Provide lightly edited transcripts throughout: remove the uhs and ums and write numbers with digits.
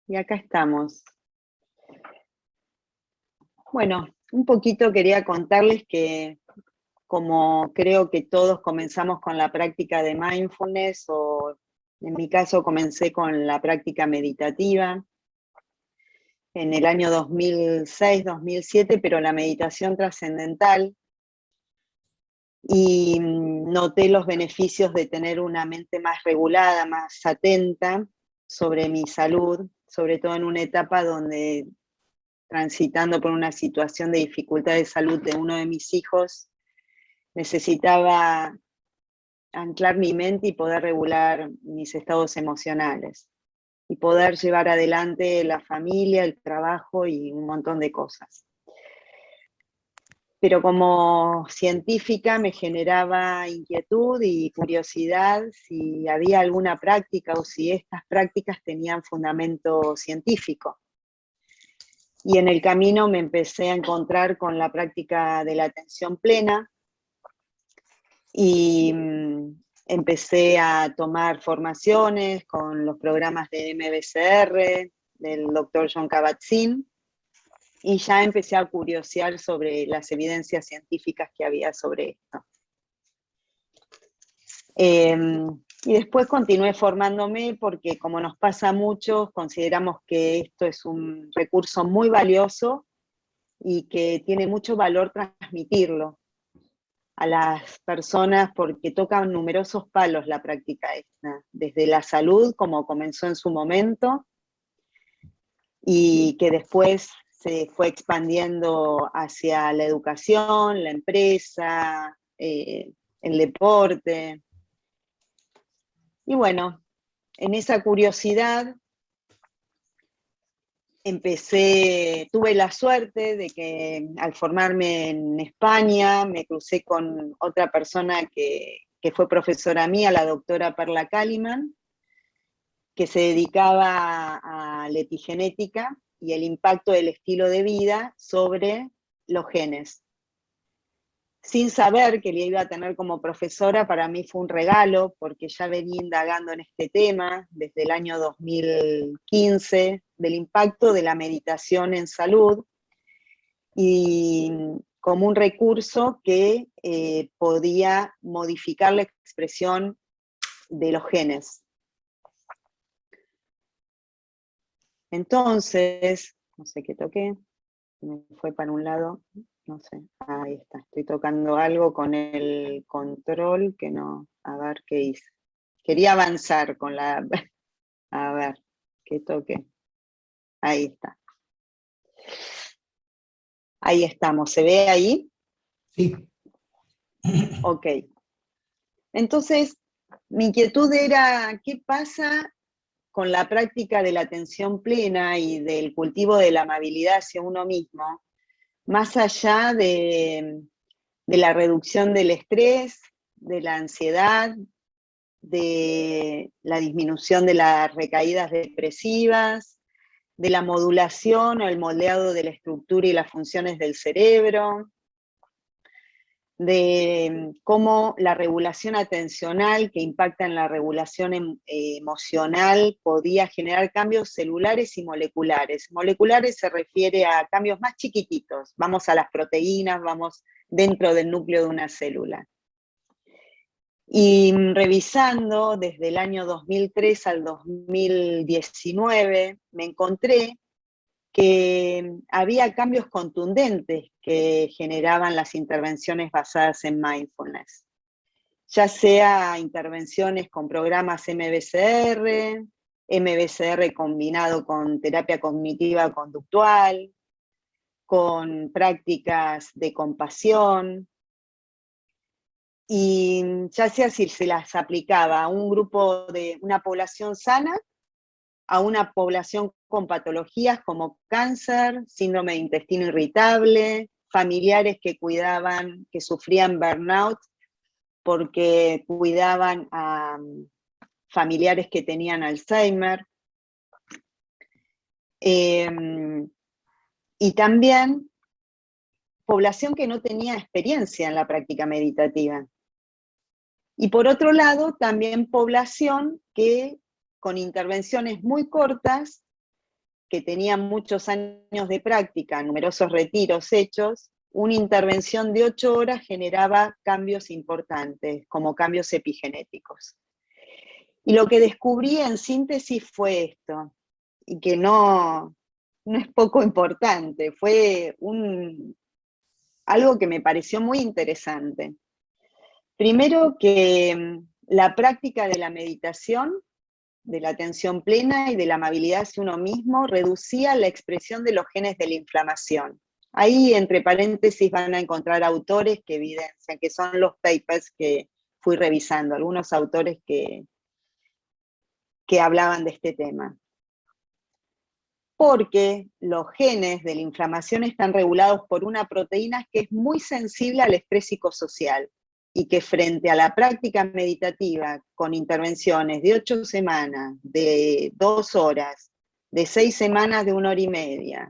Y acá estamos. Bueno, un poquito quería contarles que como creo que todos comenzamos con la práctica de mindfulness, o en mi caso comencé con la práctica meditativa en el año 2006-2007, pero la meditación trascendental, y noté los beneficios de tener una mente más regulada, más atenta sobre mi salud, sobre todo en una etapa donde, transitando por una situación de dificultad de salud de uno de mis hijos, necesitaba anclar mi mente y poder regular mis estados emocionales y poder llevar adelante la familia, el trabajo y un montón de cosas. Pero como científica me generaba inquietud y curiosidad si había alguna práctica o si estas prácticas tenían fundamento científico. Y en el camino me empecé a encontrar con la práctica de la atención plena y empecé a tomar formaciones con los programas de MBCR, del doctor Jon Kabat-Zinn, y ya empecé a curiosear sobre las evidencias científicas que había sobre esto. Y después continué formándome porque, como nos pasa a muchos, consideramos que esto es un recurso muy valioso y que tiene mucho valor transmitirlo a las personas porque tocan numerosos palos la práctica esta, desde la salud, como comenzó en su momento, y que después se fue expandiendo hacia la educación, la empresa, el deporte. Y bueno, en esa curiosidad tuve la suerte de que al formarme en España me crucé con otra persona que fue profesora mía, la doctora Perla Kalimann, que se dedicaba a la epigenética y el impacto del estilo de vida sobre los genes. Sin saber que le iba a tener como profesora, para mí fue un regalo, porque ya venía indagando en este tema desde el año 2015, del impacto de la meditación en salud, y como un recurso que podía modificar la expresión de los genes. Entonces, no sé qué toqué, me fue para un lado, no sé, ahí está, estoy tocando algo con el control que no, a ver qué hice. Quería avanzar con la, a ver, qué toqué, ahí está. Ahí estamos, ¿se ve ahí? Sí. Ok. Entonces, mi inquietud era, ¿qué pasa con la práctica de la atención plena y del cultivo de la amabilidad hacia uno mismo, más allá de la reducción del estrés, de la ansiedad, de la disminución de las recaídas depresivas, de la modulación o el moldeado de la estructura y las funciones del cerebro, de cómo la regulación atencional que impacta en la regulación emocional podía generar cambios celulares y moleculares. Moleculares se refiere a cambios más chiquititos, vamos a las proteínas, vamos dentro del núcleo de una célula. Y revisando desde el año 2003 al 2019, me encontré que había cambios contundentes que generaban las intervenciones basadas en mindfulness, ya sea intervenciones con programas MBCR combinado con terapia cognitiva conductual, con prácticas de compasión, y ya sea si se las aplicaba a un grupo de una población sana, a una población con patologías como cáncer, síndrome de intestino irritable, familiares que cuidaban, que sufrían burnout porque cuidaban a familiares que tenían Alzheimer. Y también población que no tenía experiencia en la práctica meditativa. Y por otro lado, también población que con intervenciones muy cortas que tenía muchos años de práctica, numerosos retiros hechos, una intervención de 8 horas generaba cambios importantes, como cambios epigenéticos. Y lo que descubrí en síntesis fue esto, y que no es poco importante, fue algo que me pareció muy interesante. Primero que la práctica de la meditación, de la atención plena y de la amabilidad hacia uno mismo reducía la expresión de los genes de la inflamación. Ahí, entre paréntesis, van a encontrar autores que evidencian, que son los papers que fui revisando, algunos autores que hablaban de este tema. Porque los genes de la inflamación están regulados por una proteína que es muy sensible al estrés psicosocial y que frente a la práctica meditativa con intervenciones de 8 semanas, de 2 horas, de 6 semanas de 1 hora y media,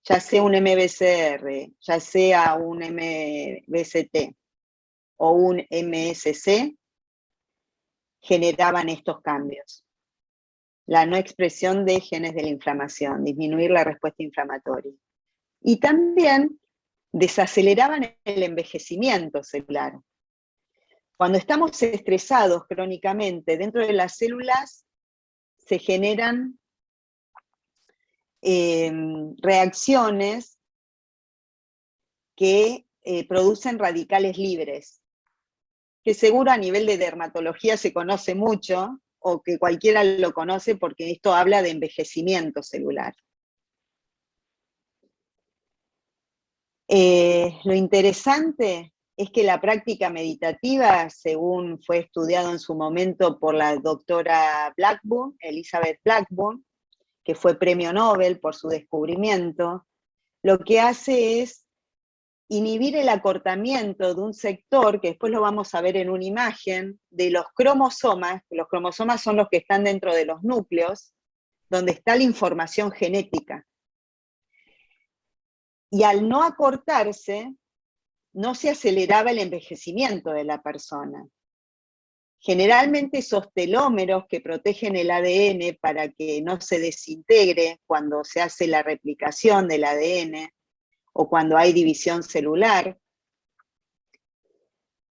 ya sea un MBCR, ya sea un MBCT o un MSC, generaban estos cambios. La no expresión de genes de la inflamación, disminuir la respuesta inflamatoria. Y también desaceleraban el envejecimiento celular. Cuando estamos estresados crónicamente, dentro de las células se generan reacciones que producen radicales libres, que seguro a nivel de dermatología se conoce mucho, o que cualquiera lo conoce porque esto habla de envejecimiento celular. Lo interesante es que la práctica meditativa, según fue estudiado en su momento por la doctora Blackburn, Elizabeth Blackburn, que fue premio Nobel por su descubrimiento, lo que hace es inhibir el acortamiento de un sector, que después lo vamos a ver en una imagen, de los cromosomas. Los cromosomas son los que están dentro de los núcleos, donde está la información genética. Y al no acortarse, no se aceleraba el envejecimiento de la persona. Generalmente esos telómeros que protegen el ADN para que no se desintegre cuando se hace la replicación del ADN o cuando hay división celular,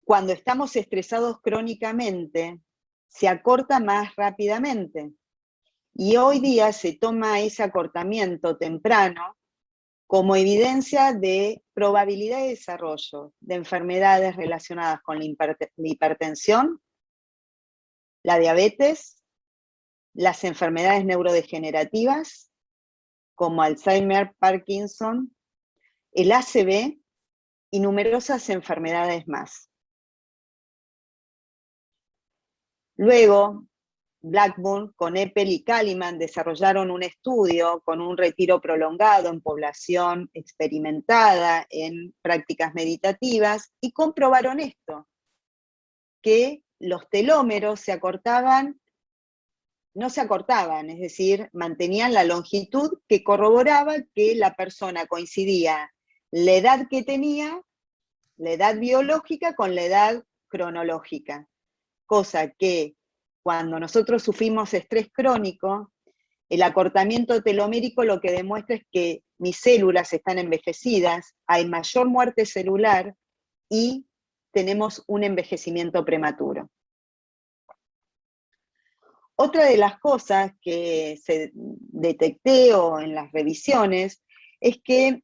cuando estamos estresados crónicamente, se acorta más rápidamente. Y hoy día se toma ese acortamiento temprano como evidencia de probabilidad de desarrollo de enfermedades relacionadas con la hipertensión, la diabetes, las enfermedades neurodegenerativas, como Alzheimer, Parkinson, el ACV y numerosas enfermedades más. Luego, Blackburn con Eppel y Kalimann desarrollaron un estudio con un retiro prolongado en población experimentada en prácticas meditativas y comprobaron esto, que los telómeros se acortaban, no se acortaban, es decir, mantenían la longitud que corroboraba que la persona coincidía la edad que tenía, la edad biológica con la edad cronológica, cosa que cuando nosotros sufrimos estrés crónico, el acortamiento telomérico lo que demuestra es que mis células están envejecidas, hay mayor muerte celular y tenemos un envejecimiento prematuro. Otra de las cosas que se detecté en las revisiones es que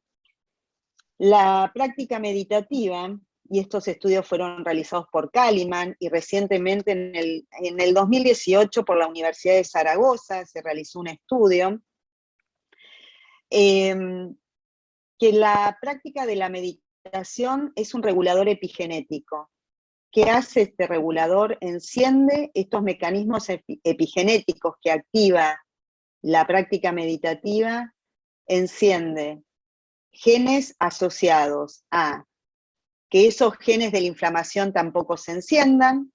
la práctica meditativa, y estos estudios fueron realizados por Kalimann, y recientemente en el 2018 por la Universidad de Zaragoza se realizó un estudio, que la práctica de la meditación es un regulador epigenético. ¿Qué hace este regulador? Enciende estos mecanismos epigenéticos que activa la práctica meditativa, enciende genes asociados a que esos genes de la inflamación tampoco se enciendan,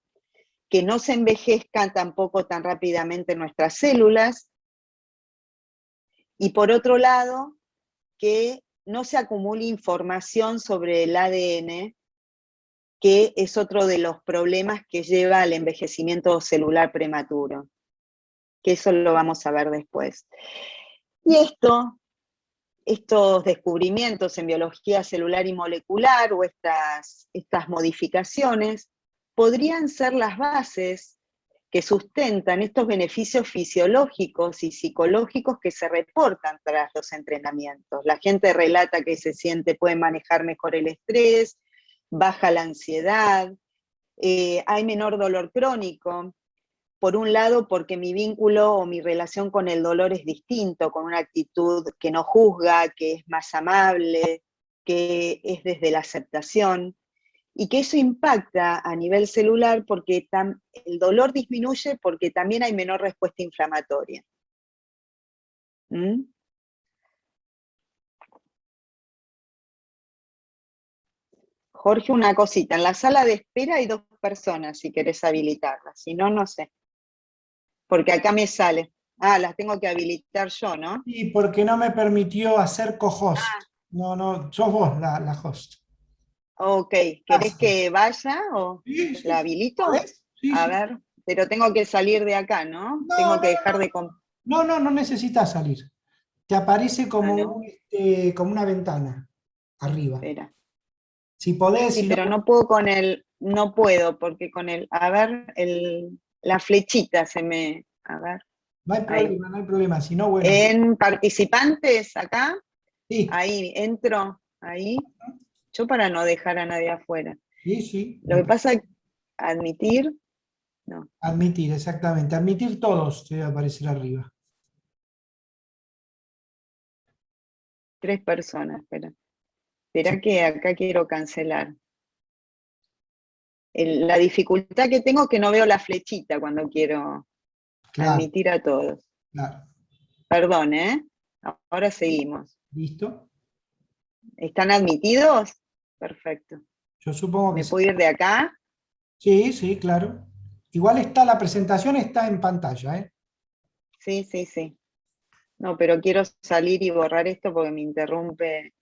que no se envejezcan tampoco tan rápidamente nuestras células, y por otro lado, que no se acumule información sobre el ADN, que es otro de los problemas que lleva al envejecimiento celular prematuro, que eso lo vamos a ver después. Y estos descubrimientos en biología celular y molecular, o estas modificaciones, podrían ser las bases que sustentan estos beneficios fisiológicos y psicológicos que se reportan tras los entrenamientos. La gente relata que puede manejar mejor el estrés, baja la ansiedad, hay menor dolor crónico. Por un lado, porque mi vínculo o mi relación con el dolor es distinto, con una actitud que no juzga, que es más amable, que es desde la aceptación, y que eso impacta a nivel celular porque el dolor disminuye porque también hay menor respuesta inflamatoria. ¿Mm? Jorge, una cosita, en la sala de espera hay 2 personas, si querés habilitarlas, si no, no sé. Porque acá me sale. Ah, las tengo que habilitar yo, ¿no? Y porque no me permitió hacer co-host. No, no, sos vos la host. Ok, ¿querés Gracias. que vaya o Sí, sí, la sí. habilito? ¿Podés? Sí, A sí. ver, pero tengo que salir de acá, ¿no? No, Tengo no, que dejar de... no, no, no necesitas salir. Te aparece Ah, como, no, como una ventana arriba. espera. Si podés, Sí, si no, pero no puedo no puedo, porque a ver, la flechita se me, a ver, no hay ahí. problema, no hay problema. Si no, bueno. En participantes, acá, Sí, ahí, entro, ahí, yo para no dejar a nadie afuera. sí, sí. Lo que pasa, admitir, no, Admitir, exactamente. Admitir todos te va a aparecer arriba. 3 personas, espera. Sí, Espera que acá quiero cancelar. La dificultad que tengo es que no veo la flechita cuando quiero claro, admitir a todos. claro. Perdón, ¿eh? Ahora seguimos. ¿Listo? ¿Están admitidos? Perfecto. Yo supongo que ¿Me sí. puedo ir de acá? Sí, sí, claro. Igual está, la presentación está en pantalla, ¿eh? Sí, sí, sí. No, pero quiero salir y borrar esto porque me interrumpe.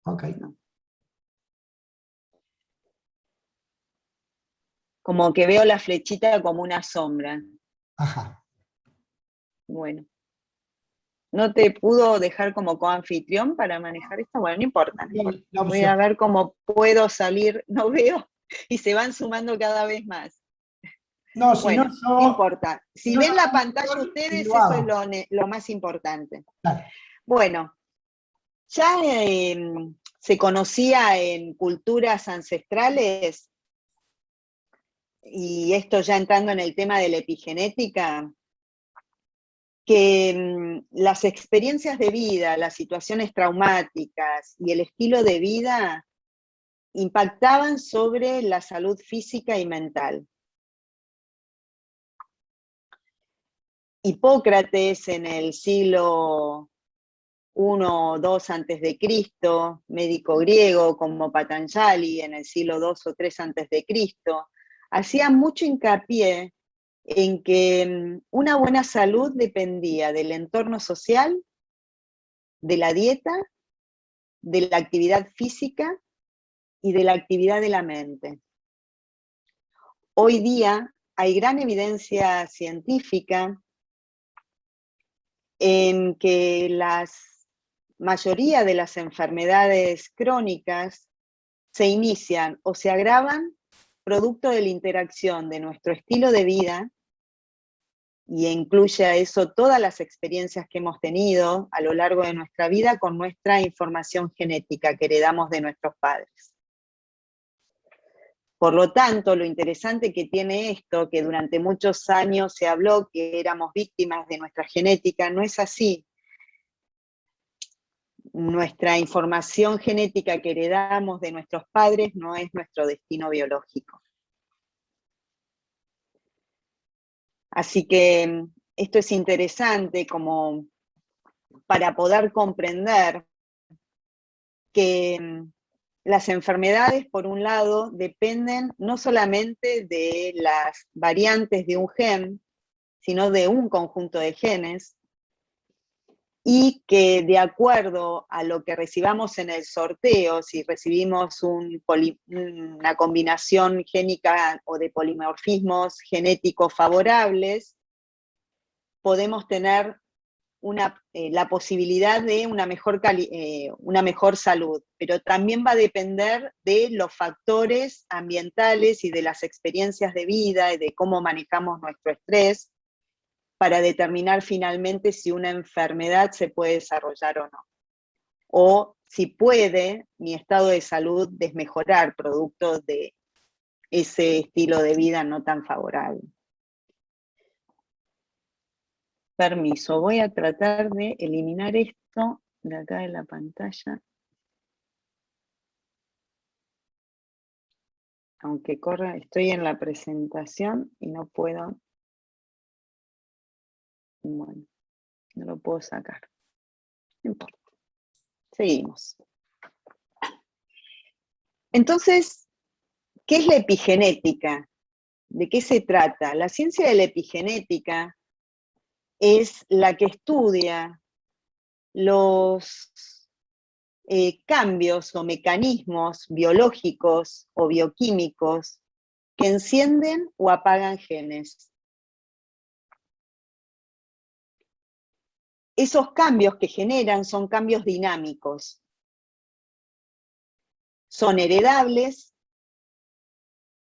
Ok. No. Como que veo la flechita como una sombra. Ajá. Bueno. ¿No te pudo dejar como coanfitrión para manejar esto? Bueno, no importa, no importa. La Voy opción. a ver cómo puedo salir. No veo. Y se van sumando cada vez más. No, si no, Bueno, no importa. si Si no, yo ven la tomo pantalla control y ustedes, lo eso es hago. lo más importante. Claro. Bueno, ya se conocía en culturas ancestrales, y esto ya entrando en el tema de la epigenética, que las experiencias de vida, las situaciones traumáticas y el estilo de vida impactaban sobre la salud física y mental. Hipócrates en el siglo 1 o 2 antes de Cristo, médico griego como Patanjali en el siglo 2 o 3 antes de Cristo, hacía mucho hincapié en que una buena salud dependía del entorno social, de la dieta, de la actividad física y de la actividad de la mente. Hoy día hay gran evidencia científica en que la mayoría de las enfermedades crónicas se inician o se agravan producto de la interacción de nuestro estilo de vida, y incluye a eso todas las experiencias que hemos tenido a lo largo de nuestra vida con nuestra información genética que heredamos de nuestros padres. Por lo tanto, lo interesante que tiene esto, que durante muchos años se habló que éramos víctimas de nuestra genética, no es así. Nuestra información genética que heredamos de nuestros padres no es nuestro destino biológico. Así que esto es interesante como para poder comprender que las enfermedades, por un lado, dependen no solamente de las variantes de un gen, sino de un conjunto de genes, y que de acuerdo a lo que recibamos en el sorteo, si recibimos una combinación génica o de polimorfismos genéticos favorables, podemos tener la posibilidad de una mejor salud, pero también va a depender de los factores ambientales y de las experiencias de vida y de cómo manejamos nuestro estrés para determinar finalmente si una enfermedad se puede desarrollar o no. O si puede mi estado de salud desmejorar producto de ese estilo de vida no tan favorable. Permiso, voy a tratar de eliminar esto de acá de la pantalla. Aunque corra, estoy en la presentación y no puedo. Bueno, no lo puedo sacar. No importa. Seguimos. Entonces, ¿qué es la epigenética? ¿De qué se trata? La ciencia de la epigenética es la que estudia los cambios o mecanismos biológicos o bioquímicos que encienden o apagan genes. Esos cambios que generan son cambios dinámicos. Son heredables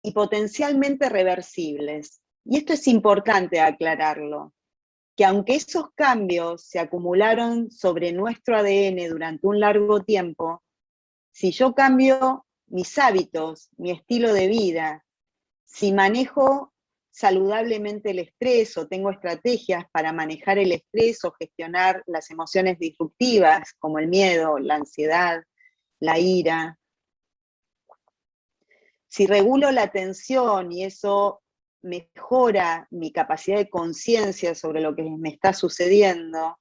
y potencialmente reversibles. Y esto es importante aclararlo, que aunque esos cambios se acumularon sobre nuestro ADN durante un largo tiempo, si yo cambio mis hábitos, mi estilo de vida, si manejo saludablemente el estrés o tengo estrategias para manejar el estrés o gestionar las emociones disruptivas como el miedo, la ansiedad, la ira, si regulo la atención y eso mejora mi capacidad de conciencia sobre lo que me está sucediendo,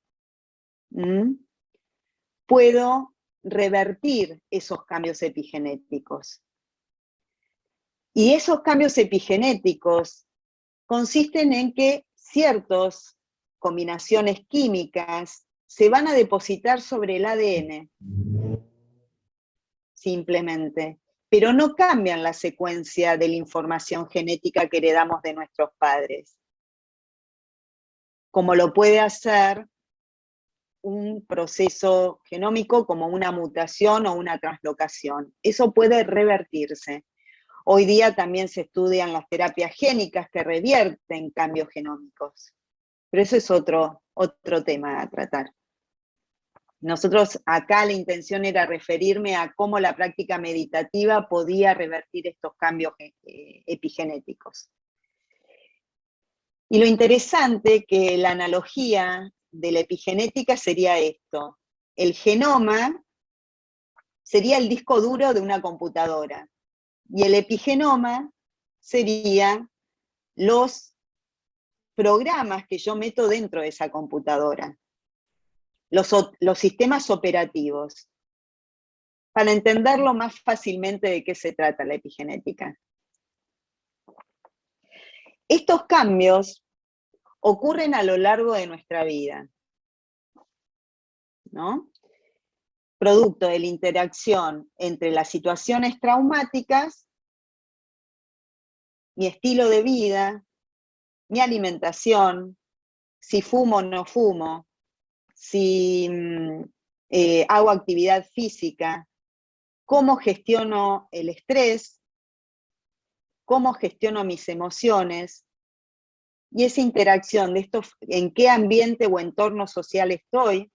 puedo revertir esos cambios epigenéticos. Y esos cambios epigenéticos consisten en que ciertas combinaciones químicas se van a depositar sobre el ADN, simplemente, pero no cambian la secuencia de la información genética que heredamos de nuestros padres, como lo puede hacer un proceso genómico como una mutación o una translocación. Eso puede revertirse. Hoy día también se estudian las terapias génicas que revierten cambios genómicos, pero eso es otro tema a tratar. Nosotros acá la intención era referirme a cómo la práctica meditativa podía revertir estos cambios epigenéticos. Y lo interesante que la analogía de la epigenética sería esto. El genoma sería el disco duro de una computadora y el epigenoma sería los programas que yo meto dentro de esa computadora, los sistemas operativos, para entenderlo más fácilmente de qué se trata la epigenética. Estos cambios ocurren a lo largo de nuestra vida, ¿no? Producto de la interacción entre las situaciones traumáticas, mi estilo de vida, mi alimentación, si fumo o no fumo, si hago actividad física, cómo gestiono el estrés, cómo gestiono mis emociones, y esa interacción de esto, en qué ambiente o entorno social estoy,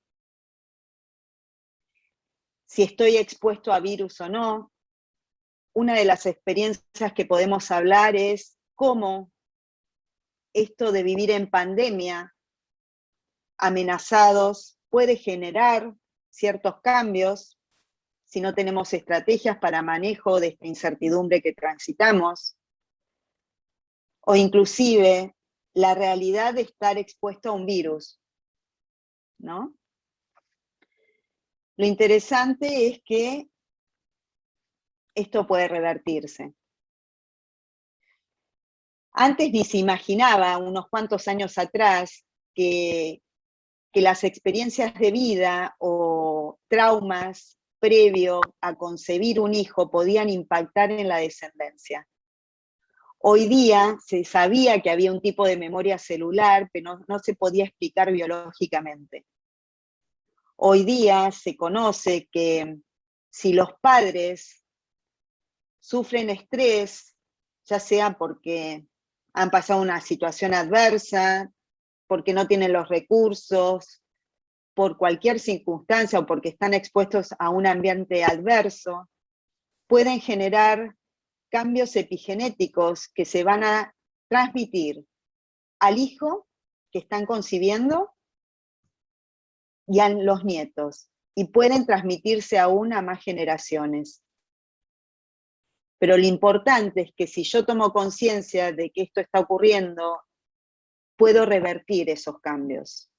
si estoy expuesto a virus o no. Una de las experiencias que podemos hablar es cómo esto de vivir en pandemia, amenazados, puede generar ciertos cambios si no tenemos estrategias para manejo de esta incertidumbre que transitamos, o inclusive la realidad de estar expuesto a un virus, ¿no? Lo interesante es que esto puede revertirse. Antes ni se imaginaba, unos cuantos años atrás, que las experiencias de vida o traumas previo a concebir un hijo podían impactar en la descendencia. Hoy día se sabía que había un tipo de memoria celular, pero no se podía explicar biológicamente. Hoy día se conoce que si los padres sufren estrés, ya sea porque han pasado una situación adversa, porque no tienen los recursos, por cualquier circunstancia o porque están expuestos a un ambiente adverso, pueden generar cambios epigenéticos que se van a transmitir al hijo que están concibiendo y a los nietos, y pueden transmitirse aún a más generaciones. Pero lo importante es que si yo tomo conciencia de que esto está ocurriendo, puedo revertir esos cambios.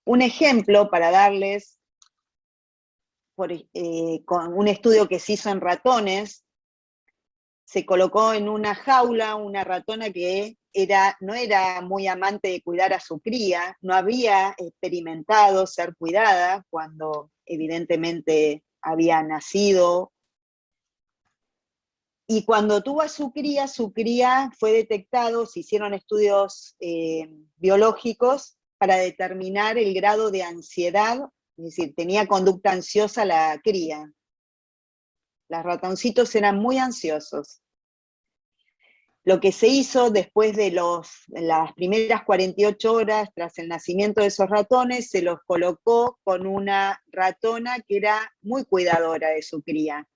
Un ejemplo para darles, con un estudio que se hizo en ratones, se colocó en una jaula una ratona que no era muy amante de cuidar a su cría, no había experimentado ser cuidada cuando evidentemente había nacido. Y cuando tuvo a su cría fue detectado, se hicieron estudios biológicos para determinar el grado de ansiedad, es decir, tenía conducta ansiosa la cría. Los ratoncitos eran muy ansiosos. Lo que se hizo después de las primeras 48 horas tras el nacimiento de esos ratones, se los colocó con una ratona que era muy cuidadora de su cría.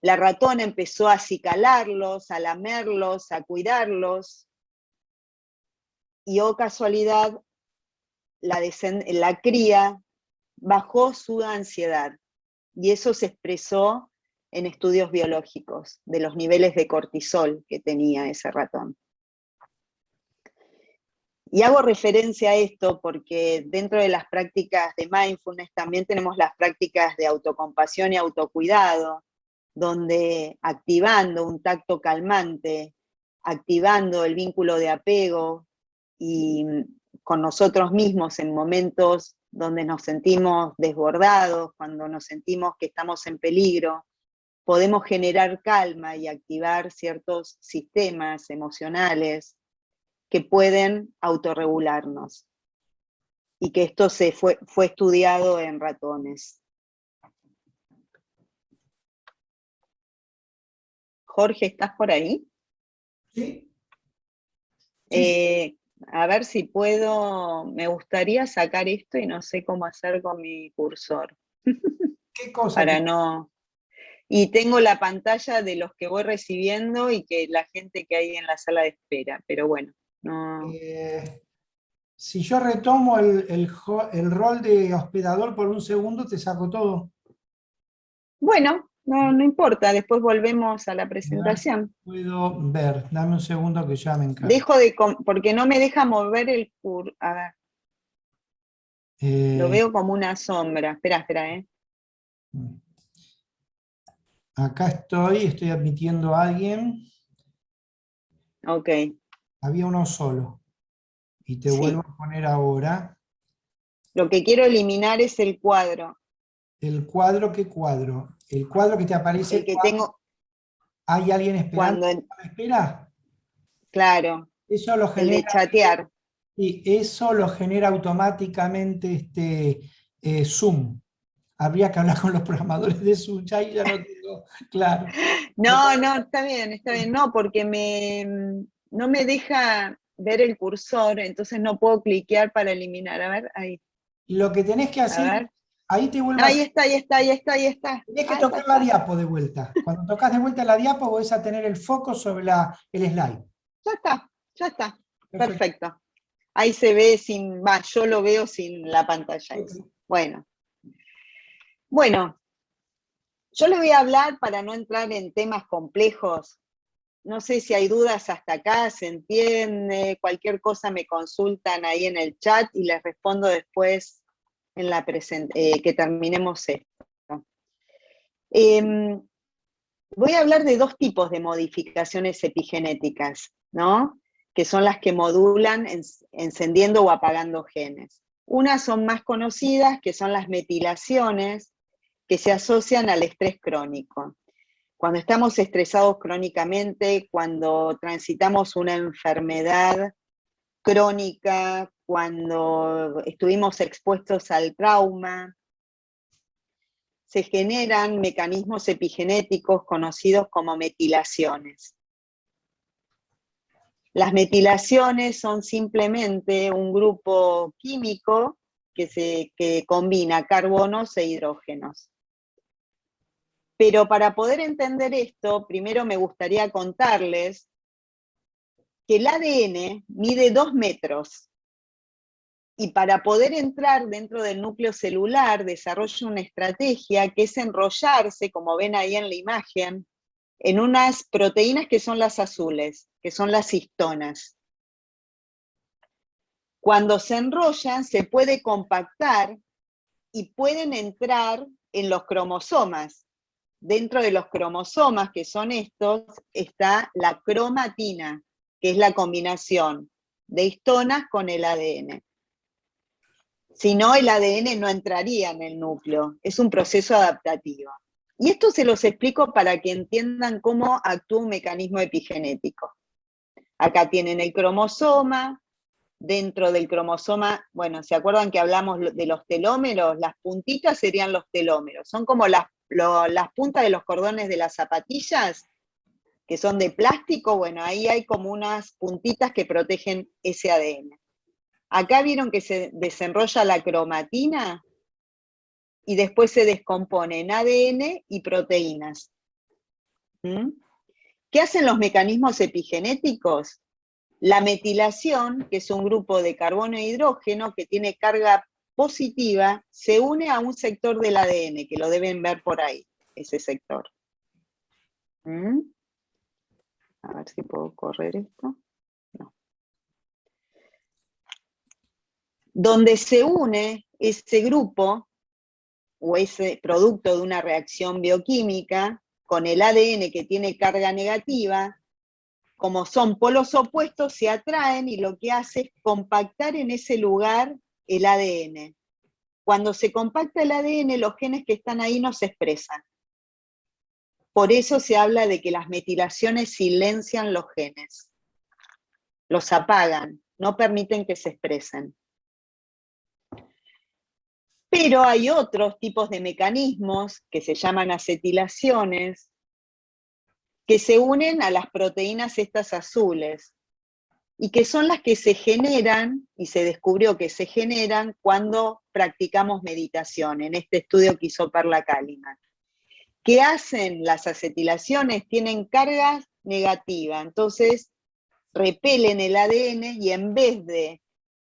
La ratona empezó a acicalarlos, a lamerlos, a cuidarlos, y oh casualidad, la cría bajó su ansiedad, y eso se expresó en estudios biológicos de los niveles de cortisol que tenía ese ratón. Y hago referencia a esto porque dentro de las prácticas de mindfulness también tenemos las prácticas de autocompasión y autocuidado, donde activando un tacto calmante, activando el vínculo de apego y con nosotros mismos en momentos donde nos sentimos desbordados, cuando nos sentimos que estamos en peligro, podemos generar calma y activar ciertos sistemas emocionales que pueden autorregularnos. Y que esto fue estudiado en ratones. Jorge, ¿estás por ahí? Sí. A ver si puedo, me gustaría sacar esto y no sé cómo hacer con mi cursor. ¿Qué cosa? Para no... Y tengo la pantalla de los que voy recibiendo y que la gente que hay en la sala de espera, pero bueno, no... Si yo retomo el rol de hospedador por un segundo, te saco todo. Bueno, no importa, después volvemos a la A ver presentación. si puedo ver, dame un segundo que ya me encargo. Porque no me deja mover el cursor. A ver, lo veo como una sombra. Espera, Acá estoy admitiendo a alguien. Ok, Había uno solo. Y te vuelvo sí. a poner ahora. Lo que quiero eliminar es el cuadro. ¿El cuadro qué cuadro? El cuadro que te aparece El que cuando tengo hay alguien esperando cuando, a la espera. claro, Eso lo el de genera, chatear. y eso lo genera automáticamente Zoom. Habría que hablar con los programadores de Zoom, ya ahí ya no tengo claro. No, está bien, no, porque no me deja ver el cursor, entonces no puedo cliquear para eliminar. A ver, ahí, Lo que tenés que a hacer, ver. ahí te vuelvas, Ahí está. tenés que Ah, ya tocar la está. diapo de vuelta. Cuando tocas de vuelta la diapo, vas a tener el foco sobre el slide. Ya está. Perfecto. Perfecto. Ahí se ve yo lo veo sin la pantalla esa. Okay. Bueno, yo le voy a hablar para no entrar en temas complejos. No sé si hay dudas hasta acá, se entiende, cualquier cosa me consultan ahí en el chat y les respondo después en que terminemos esto. Voy a hablar de dos tipos de modificaciones epigenéticas, ¿no? Que son las que modulan encendiendo o apagando genes. Unas son más conocidas, que son las metilaciones, que se asocian al estrés crónico. Cuando estamos estresados crónicamente, cuando transitamos una enfermedad crónica, cuando estuvimos expuestos al trauma. Se generan mecanismos epigenéticos conocidos como metilaciones. Las metilaciones son simplemente un grupo químico que combina carbonos e hidrógenos. Pero para poder entender esto, primero me gustaría contarles que el ADN mide 2 metros. Y para poder entrar dentro del núcleo celular, desarrolla una estrategia que es enrollarse, como ven ahí en la imagen, en unas proteínas que son las azules, que son las histonas. Cuando se enrollan, se puede compactar y pueden entrar en los cromosomas. Dentro de los cromosomas, que son estos, está la cromatina, que es la combinación de histonas con el ADN. Si no, el ADN no entraría en el núcleo. Es un proceso adaptativo. Y esto se los explico para que entiendan cómo actúa un mecanismo epigenético. Acá tienen el cromosoma. Dentro del cromosoma, bueno, ¿se acuerdan que hablamos de los telómeros? Las puntitas serían los telómeros. Son como las puntas de los cordones de las zapatillas, que son de plástico. Bueno, ahí hay como unas puntitas que protegen ese ADN. Acá vieron que se desenrolla la cromatina y después se descompone en ADN y proteínas. ¿Qué hacen los mecanismos epigenéticos? La metilación, que es un grupo de carbono e hidrógeno que tiene carga positiva, se une a un sector del ADN, que lo deben ver por ahí, ese sector. A ver si puedo correr esto. No. Donde se une ese grupo, o ese producto de una reacción bioquímica, con el ADN que tiene carga negativa, como son polos opuestos, se atraen y lo que hace es compactar en ese lugar el ADN. Cuando se compacta el ADN, los genes que están ahí no se expresan. Por eso se habla de que las metilaciones silencian los genes. Los apagan, no permiten que se expresen. Pero hay otros tipos de mecanismos que se llaman acetilaciones, que se unen a las proteínas estas azules, y que son las que se generan, y se descubrió que se generan cuando practicamos meditación, en este estudio que hizo Perla Kaliman. ¿Qué hacen las acetilaciones? Tienen carga negativa, entonces repelen el ADN y en vez de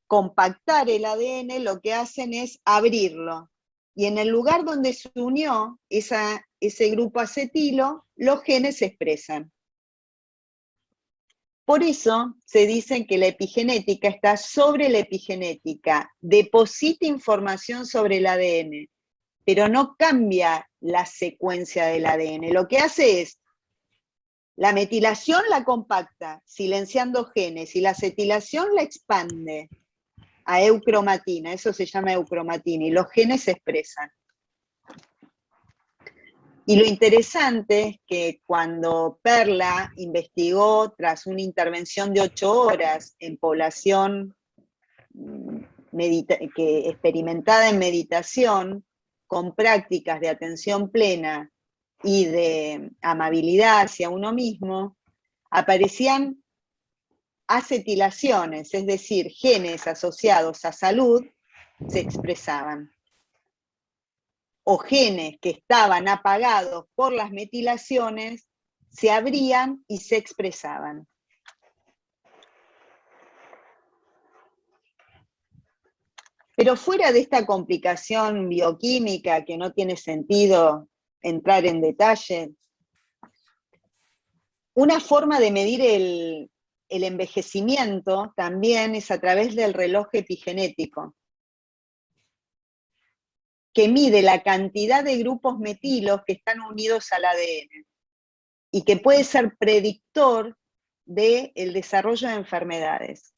compactar el ADN, lo que hacen es abrirlo. Y en el lugar donde se unió ese grupo acetilo, los genes se expresan. Por eso se dice que la epigenética está sobre la epigenética, deposita información sobre el ADN, pero no cambia la secuencia del ADN. Lo que hace es, la metilación la compacta, silenciando genes, y la acetilación la expande a eucromatina, eso se llama eucromatina, y los genes se expresan. Y lo interesante es que cuando Perla investigó, tras una intervención de 8 horas en población experimentada en meditación, con prácticas de atención plena y de amabilidad hacia uno mismo, aparecían acetilaciones, es decir, genes asociados a salud, se expresaban. O genes que estaban apagados por las metilaciones, se abrían y se expresaban. Pero fuera de esta complicación bioquímica que no tiene sentido entrar en detalle, una forma de medir el envejecimiento también es a través del reloj epigenético, que mide la cantidad de grupos metilos que están unidos al ADN y que puede ser predictor del desarrollo de enfermedades.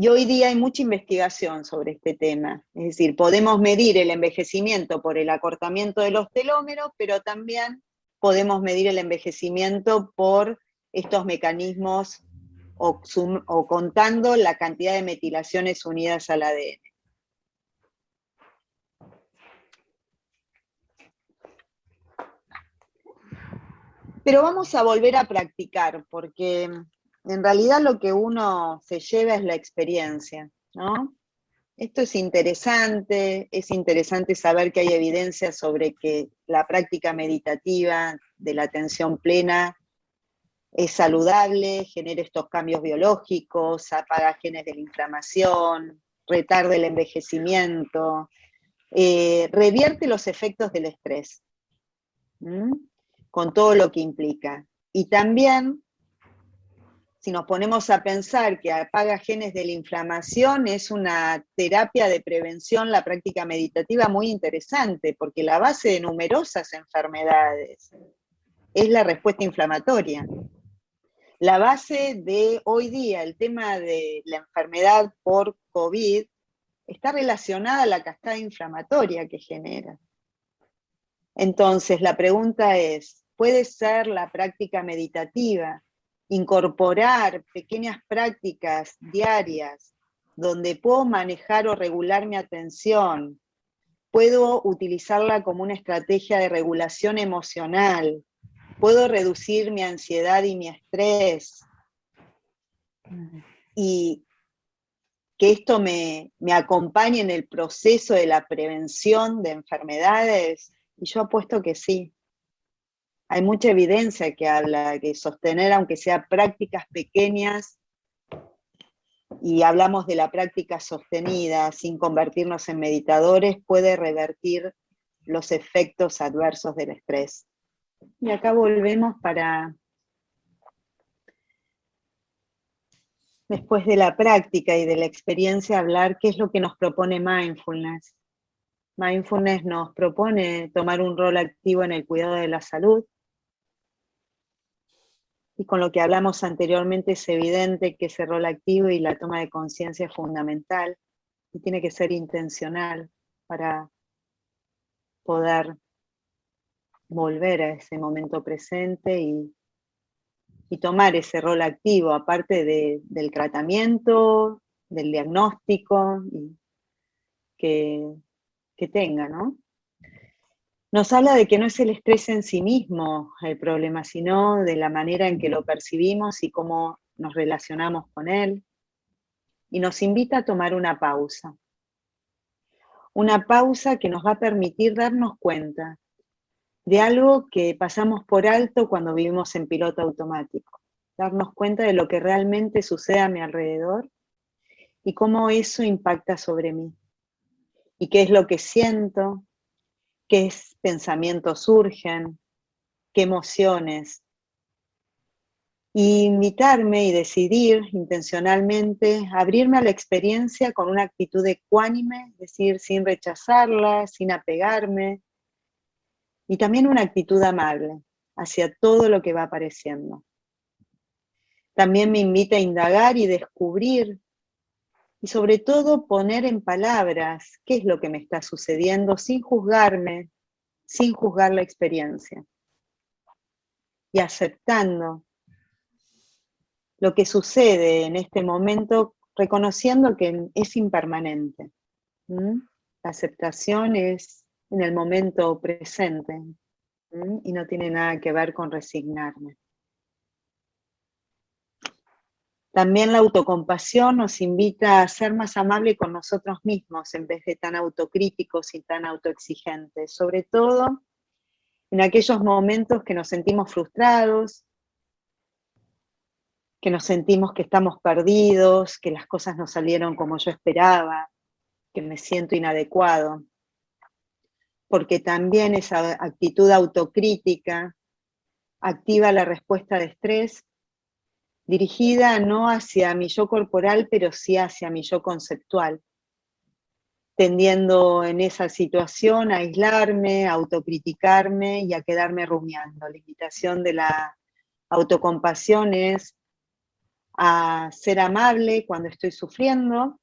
Y hoy día hay mucha investigación sobre este tema, es decir, podemos medir el envejecimiento por el acortamiento de los telómeros, pero también podemos medir el envejecimiento por estos mecanismos o contando la cantidad de metilaciones unidas al ADN. Pero vamos a volver a practicar, porque en realidad lo que uno se lleva es la experiencia, ¿no? Esto es interesante saber que hay evidencia sobre que la práctica meditativa de la atención plena es saludable, genera estos cambios biológicos, apaga genes de la inflamación, retarda el envejecimiento, revierte los efectos del estrés, con todo lo que implica. Y también, si nos ponemos a pensar que apaga genes de la inflamación, es una terapia de prevención, la práctica meditativa, muy interesante, porque la base de numerosas enfermedades es la respuesta inflamatoria. La base de hoy día, el tema de la enfermedad por COVID, está relacionada a la cascada inflamatoria que genera. Entonces, la pregunta es, ¿puede ser la práctica meditativa incorporar pequeñas prácticas diarias donde puedo manejar o regular mi atención? ¿Puedo utilizarla como una estrategia de regulación emocional? ¿Puedo reducir mi ansiedad y mi estrés? Y que esto me acompañe en el proceso de la prevención de enfermedades, y yo apuesto que sí. Hay mucha evidencia que habla que sostener, aunque sea prácticas pequeñas, y hablamos de la práctica sostenida, sin convertirnos en meditadores, puede revertir los efectos adversos del estrés. Y acá volvemos para, después de la práctica y de la experiencia, hablar qué es lo que nos propone mindfulness. Mindfulness nos propone tomar un rol activo en el cuidado de la salud. Y con lo que hablamos anteriormente es evidente que ese rol activo y la toma de conciencia es fundamental y tiene que ser intencional para poder volver a ese momento presente y tomar ese rol activo, aparte del tratamiento, del diagnóstico que tenga, ¿no? Nos habla de que no es el estrés en sí mismo el problema, sino de la manera en que lo percibimos y cómo nos relacionamos con él. Y nos invita a tomar una pausa. Una pausa que nos va a permitir darnos cuenta de algo que pasamos por alto cuando vivimos en piloto automático. Darnos cuenta de lo que realmente sucede a mi alrededor y cómo eso impacta sobre mí. Y qué es lo que siento, qué pensamientos surgen, qué emociones. Y invitarme y decidir intencionalmente abrirme a la experiencia con una actitud ecuánime, es decir, sin rechazarla, sin apegarme, y también una actitud amable hacia todo lo que va apareciendo. También me invita a indagar y descubrir, y sobre todo poner en palabras qué es lo que me está sucediendo sin juzgarme, sin juzgar la experiencia, y aceptando lo que sucede en este momento, reconociendo que es impermanente. La aceptación es en el momento presente y no tiene nada que ver con resignarme. También la autocompasión nos invita a ser más amables con nosotros mismos en vez de tan autocríticos y tan autoexigentes, sobre todo en aquellos momentos que nos sentimos frustrados, que nos sentimos que estamos perdidos, que las cosas no salieron como yo esperaba, que me siento inadecuado. Porque también esa actitud autocrítica activa la respuesta de estrés, dirigida no hacia mi yo corporal, pero sí hacia mi yo conceptual, tendiendo en esa situación a aislarme, a autocriticarme y a quedarme rumiando. La invitación de la autocompasión es a ser amable cuando estoy sufriendo,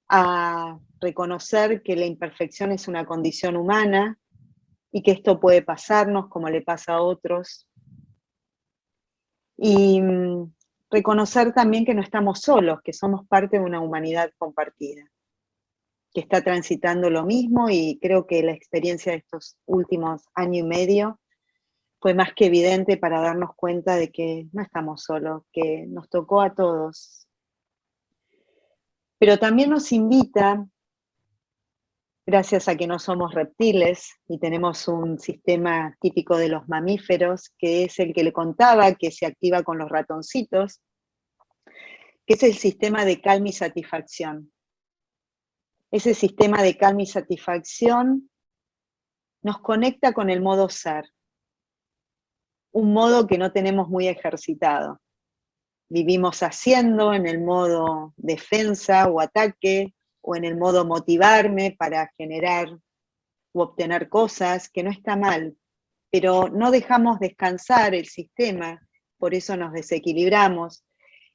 a reconocer que la imperfección es una condición humana y que esto puede pasarnos como le pasa a otros, Y reconocer también que no estamos solos, que somos parte de una humanidad compartida, que está transitando lo mismo, y creo que la experiencia de estos últimos año y medio fue más que evidente para darnos cuenta de que no estamos solos, que nos tocó a todos. Pero también nos invita, gracias a que no somos reptiles y tenemos un sistema típico de los mamíferos, que es el que le contaba, que se activa con los ratoncitos, que es el sistema de calma y satisfacción. Ese sistema de calma y satisfacción nos conecta con el modo ser, un modo que no tenemos muy ejercitado. Vivimos haciendo en el modo defensa o ataque, o en el modo motivarme para generar u obtener cosas, que no está mal, pero no dejamos descansar el sistema, por eso nos desequilibramos,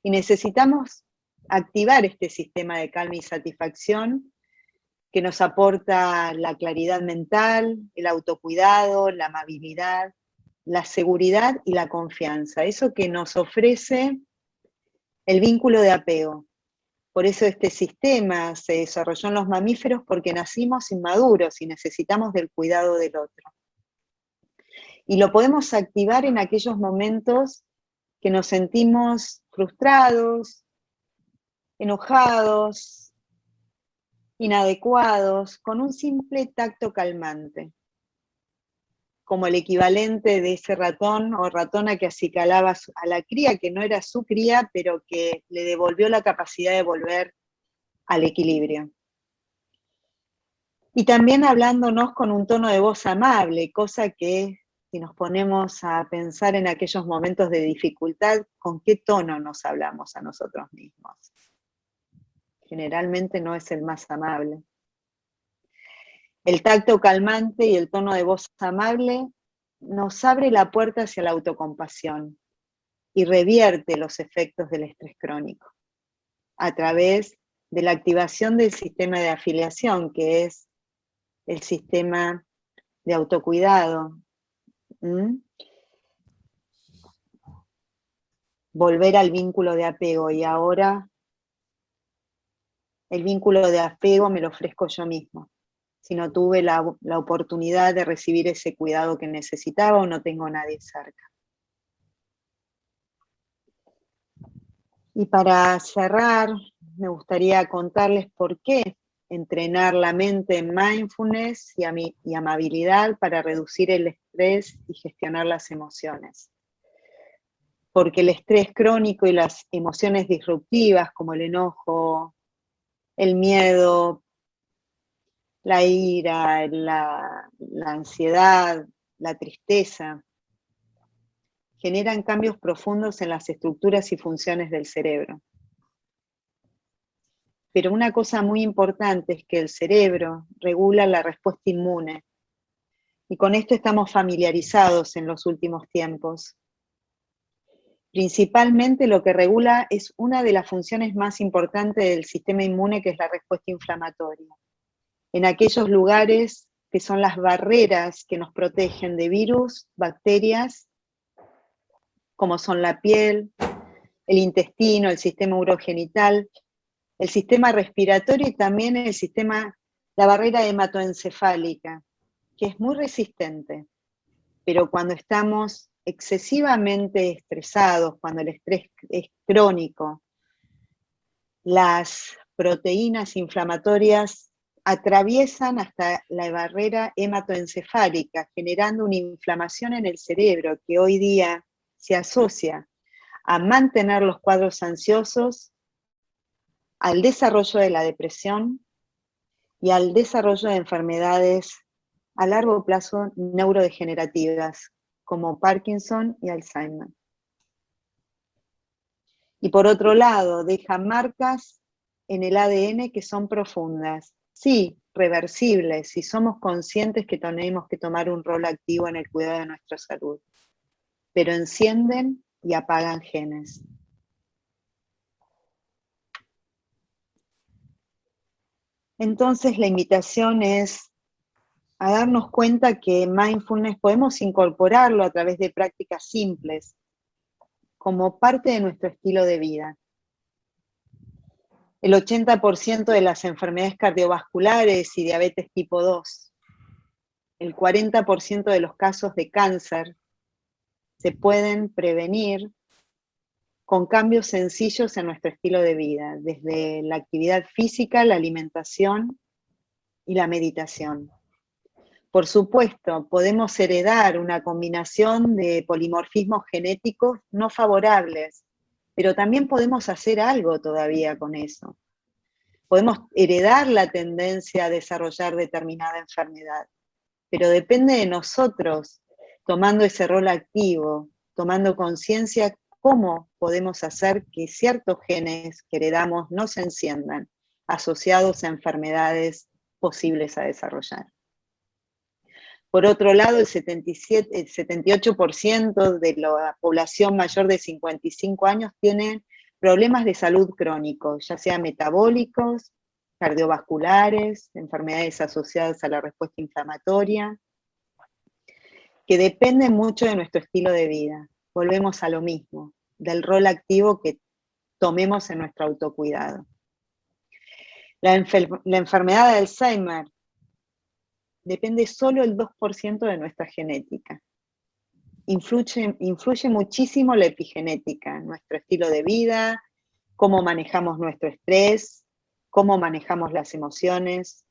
y necesitamos activar este sistema de calma y satisfacción que nos aporta la claridad mental, el autocuidado, la amabilidad, la seguridad y la confianza, eso que nos ofrece el vínculo de apego. Por eso este sistema se desarrolló en los mamíferos, porque nacimos inmaduros y necesitamos del cuidado del otro. Y lo podemos activar en aquellos momentos que nos sentimos frustrados, enojados, inadecuados, con un simple tacto calmante, como el equivalente de ese ratón o ratona que acicalaba a la cría, que no era su cría, pero que le devolvió la capacidad de volver al equilibrio. Y también hablándonos con un tono de voz amable, cosa que, si nos ponemos a pensar en aquellos momentos de dificultad, ¿con qué tono nos hablamos a nosotros mismos? Generalmente no es el más amable. El tacto calmante y el tono de voz amable nos abre la puerta hacia la autocompasión y revierte los efectos del estrés crónico a través de la activación del sistema de afiliación, que es el sistema de autocuidado. Volver al vínculo de apego, y ahora el vínculo de apego me lo ofrezco yo mismo. Si no tuve la oportunidad de recibir ese cuidado que necesitaba, o no tengo nadie cerca. Y para cerrar, me gustaría contarles por qué entrenar la mente en mindfulness y amabilidad para reducir el estrés y gestionar las emociones. Porque el estrés crónico y las emociones disruptivas, como el enojo, el miedo, la ira, la ansiedad, la tristeza, generan cambios profundos en las estructuras y funciones del cerebro. Pero una cosa muy importante es que el cerebro regula la respuesta inmune, y con esto estamos familiarizados en los últimos tiempos. Principalmente lo que regula es una de las funciones más importantes del sistema inmune, que es la respuesta inflamatoria. En aquellos lugares que son las barreras que nos protegen de virus, bacterias, como son la piel, el intestino, el sistema urogenital, el sistema respiratorio y también la barrera hematoencefálica, que es muy resistente, pero cuando estamos excesivamente estresados, cuando el estrés es crónico, las proteínas inflamatorias atraviesan hasta la barrera hematoencefálica, generando una inflamación en el cerebro que hoy día se asocia a mantener los cuadros ansiosos, al desarrollo de la depresión y al desarrollo de enfermedades a largo plazo neurodegenerativas, como Parkinson y Alzheimer. Y por otro lado, deja marcas en el ADN que son profundas, sí, reversibles, si somos conscientes que tenemos que tomar un rol activo en el cuidado de nuestra salud, pero encienden y apagan genes. Entonces la invitación es a darnos cuenta que mindfulness podemos incorporarlo a través de prácticas simples, como parte de nuestro estilo de vida. El 80% de las enfermedades cardiovasculares y diabetes tipo 2, el 40% de los casos de cáncer se pueden prevenir con cambios sencillos en nuestro estilo de vida, desde la actividad física, la alimentación y la meditación. Por supuesto, podemos heredar una combinación de polimorfismos genéticos no favorables, pero también podemos hacer algo todavía con eso. Podemos heredar la tendencia a desarrollar determinada enfermedad, pero depende de nosotros, tomando ese rol activo, tomando conciencia, cómo podemos hacer que ciertos genes que heredamos no se enciendan, asociados a enfermedades posibles a desarrollar. Por otro lado, el 78% de la población mayor de 55 años tiene problemas de salud crónicos, ya sean metabólicos, cardiovasculares, enfermedades asociadas a la respuesta inflamatoria, que dependen mucho de nuestro estilo de vida. Volvemos a lo mismo, del rol activo que tomemos en nuestro autocuidado. La enfermedad de Alzheimer depende solo el 2% de nuestra genética. Influye muchísimo la epigenética, nuestro estilo de vida, cómo manejamos nuestro estrés, cómo manejamos las emociones,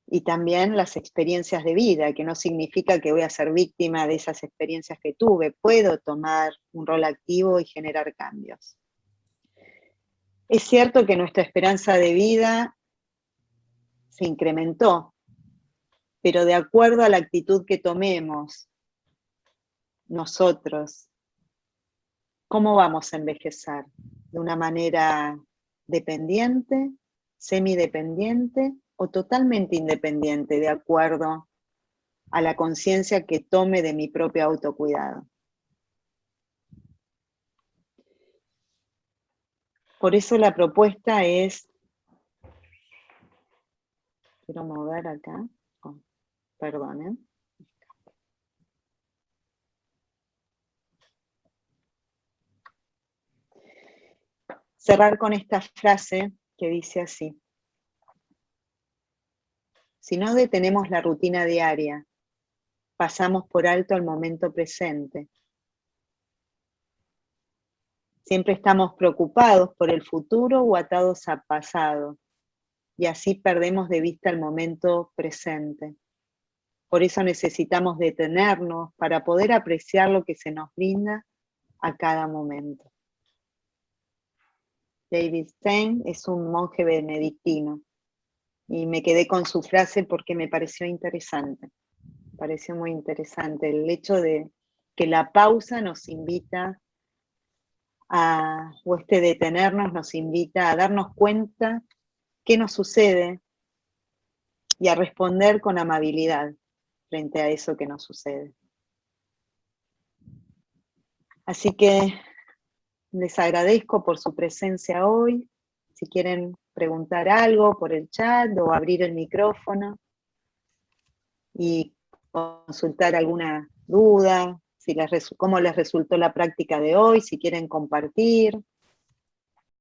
y también las experiencias de vida, que no significa que voy a ser víctima de esas experiencias que tuve. Puedo tomar un rol activo y generar cambios. Es cierto que nuestra esperanza de vida se incrementó, pero de acuerdo a la actitud que tomemos nosotros, ¿cómo vamos a envejecer? ¿De una manera dependiente, semidependiente o totalmente independiente, de acuerdo a la conciencia que tome de mi propio autocuidado? Por eso la propuesta es, quiero mover acá, perdón, cerrar con esta frase que dice así: si no detenemos la rutina diaria, pasamos por alto el momento presente. Siempre estamos preocupados por el futuro o atados al pasado, y así perdemos de vista el momento presente. Por eso necesitamos detenernos para poder apreciar lo que se nos brinda a cada momento. David Stein es un monje benedictino, y me quedé con su frase porque me pareció interesante. Me pareció muy interesante el hecho de que la pausa nos invita o este detenernos nos invita a darnos cuenta qué nos sucede y a responder con amabilidad frente a eso que nos sucede. Así que les agradezco por su presencia hoy. Si quieren preguntar algo por el chat o abrir el micrófono y consultar alguna duda, cómo les resultó la práctica de hoy, si quieren compartir.